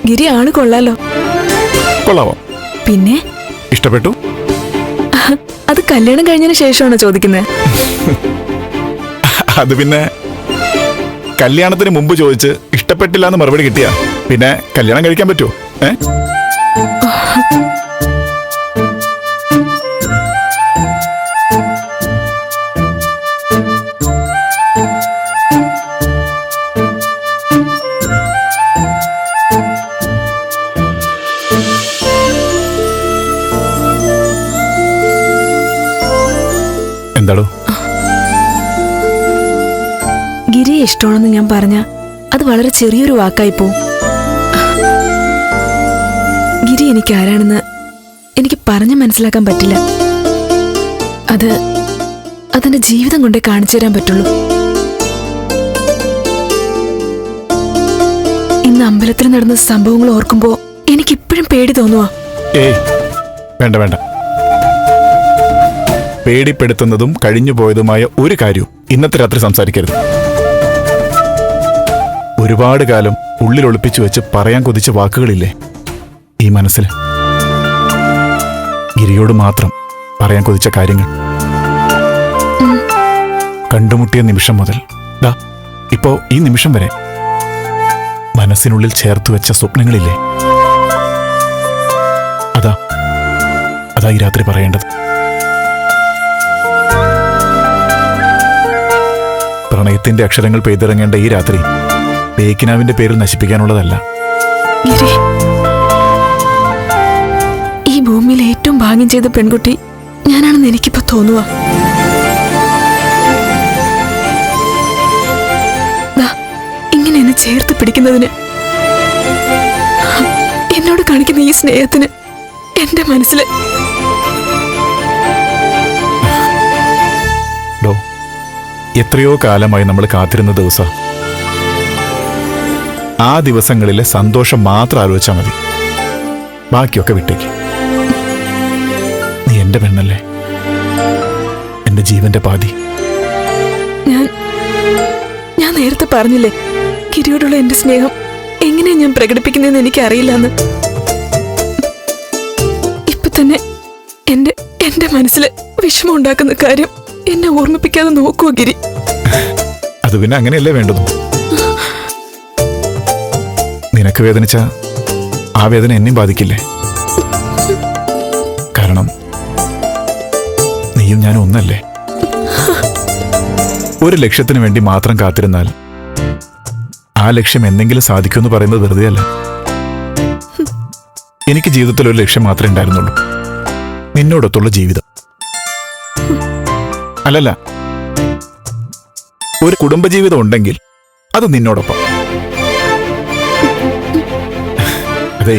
ഗിരി ആള് കൊള്ളാലോ. കൊള്ളാവോ? പിന്നെ ഇഷ്ടപ്പെട്ടു? അത് കല്യാണം കഴിഞ്ഞതിന് ശേഷമാണോ ചോദിക്കുന്നത്? അത് പിന്നെ കല്യാണത്തിന് മുമ്പ് ചോദിച്ച് ഇഷ്ടപ്പെട്ടില്ല എന്ന് മറുപടി കിട്ടിയാ പിന്നെ കല്യാണം കഴിക്കാൻ പറ്റുമോ? എന്താടോ? ഗിരിയെ ഇഷ്ടമാണെന്ന് ഞാൻ പറഞ്ഞ അത് വളരെ ചെറിയൊരു വാക്കായിപ്പോ. ഗിരി എനിക്ക് ആരാണെന്ന് എനിക്ക് പറഞ്ഞു മനസ്സിലാക്കാൻ പറ്റില്ല. അതെന്റെ ജീവിതം കൊണ്ടേ കാണിച്ചു തരാൻ പറ്റുള്ളൂ. ഇന്ന് അമ്പലത്തിൽ നടന്ന സംഭവങ്ങൾ ഓർക്കുമ്പോ എനിക്കിപ്പോഴും പേടി തോന്നുവാ. ഏയ് വേണ്ട വേണ്ട. പേടിപ്പെടുത്തുന്നതും കഴിഞ്ഞുപോയതുമായ ഒരു കാര്യവും ഇന്നത്തെ രാത്രി സംസാരിക്കരുത്. ഒരുപാട് കാലം ഉള്ളിൽ ഒളിപ്പിച്ചു വെച്ച് പറയാൻ കൊതിച്ച വാക്കുകളില്ലേ ഈ മനസ്സിൽ? ഗിരിയോട് മാത്രം പറയാൻ കൊതിച്ച കാര്യങ്ങൾ. കണ്ടുമുട്ടിയ നിമിഷം മുതൽ ദാ ഇപ്പോ ഈ നിമിഷം വരെ മനസ്സിനുള്ളിൽ ചേർത്ത് വെച്ച സ്വപ്നങ്ങളില്ലേ? അതാ ഈ രാത്രി പറയേണ്ടത്. പ്രണയത്തിന്റെ അക്ഷരങ്ങൾ പെയ്തിറങ്ങേണ്ട ഈ രാത്രി പേക്കിനാവിന്റെ പേരിൽ നശിപ്പിക്കാനുള്ളതല്ല. ഈ ഭൂമിയിൽ ഏറ്റവും ഭാഗ്യം ചെയ്ത പെൺകുട്ടി ഞാനാണെന്ന് എനിക്കിപ്പോ തോന്നുക. ഇങ്ങനെ എന്നെ ചേർത്ത് പിടിക്കുന്നതിന്, എന്നോട് കാണിക്കുന്ന ഈ സ്നേഹത്തിന് എന്റെ മനസ്സിൽ എത്രയോ കാലമായി നമ്മൾ കാത്തിരുന്ന ദിവസം. ആ ദിവസങ്ങളിലെ സന്തോഷം മാത്രം ആലോചിച്ചാൽ മതി. ബാക്കിയൊക്കെ വിട്ടേക്ക്. നീ എന്റെ പെണ്ണല്ലേ, എന്റെ ജീവന്റെ പാതി. ഞാൻ നേരത്തെ പറഞ്ഞില്ലേ ഗിരിയോടുള്ള എന്റെ സ്നേഹം എങ്ങനെയാ ഞാൻ പ്രകടിപ്പിക്കുന്നതെന്ന് എനിക്കറിയില്ലെന്ന്. ഇപ്പൊ തന്നെ എന്റെ മനസ്സിൽ വിഷമം ഉണ്ടാക്കുന്ന കാര്യം എന്നെ ഓർമ്മിപ്പിക്കാതെ നോക്കുവോ ഗിരി? അത് പിന്നെ അങ്ങനെയല്ലേ വേണ്ടത്. നിനക്ക് വേദനിച്ച ആ വേദന എന്നെയും ബാധിക്കില്ലേ? കാരണം നീയും ഞാനും ഒന്നല്ലേ. ഒരു ലക്ഷ്യത്തിന് വേണ്ടി മാത്രം കാത്തിരുന്നാൽ ആ ലക്ഷ്യം എന്തെങ്കിലും സാധിക്കുമെന്ന് പറയുന്നത് വെറുതെ അല്ല. എനിക്ക് ജീവിതത്തിൽ ഒരു ലക്ഷ്യം മാത്രമേ ഉണ്ടായിരുന്നുള്ളൂ, നിന്നോടൊത്തുള്ള ജീവിതം. അല്ലല്ല, ഒരു കുടുംബജീവിതം ഉണ്ടെങ്കിൽ അത് നിന്നോടൊപ്പം. അതെ,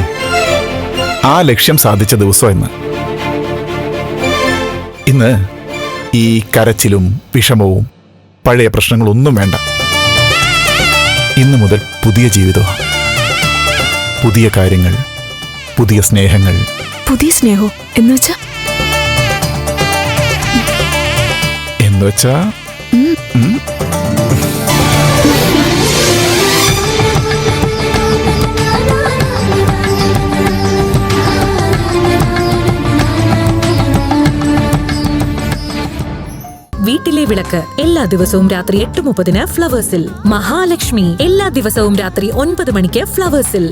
ആ ലക്ഷ്യം സാധിച്ച ദിവസം ഇന്ന് ഈ കരച്ചിലും വിഷമവും പഴയ പ്രശ്നങ്ങളൊന്നും വേണ്ട. ഇന്ന് മുതൽ പുതിയ ജീവിതമാണ്. പുതിയ കാര്യങ്ങൾ, പുതിയ സ്നേഹങ്ങൾ. പുതിയ സ്നേഹോ എന്നുവെച്ചാ? വീട്ടിലെ വിളക്ക് എല്ലാ ദിവസവും രാത്രി 8:30 ഫ്ലവേഴ്സിൽ. മഹാലക്ഷ്മി എല്ലാ ദിവസവും രാത്രി 9 മണിക്ക് ഫ്ലവേഴ്സിൽ.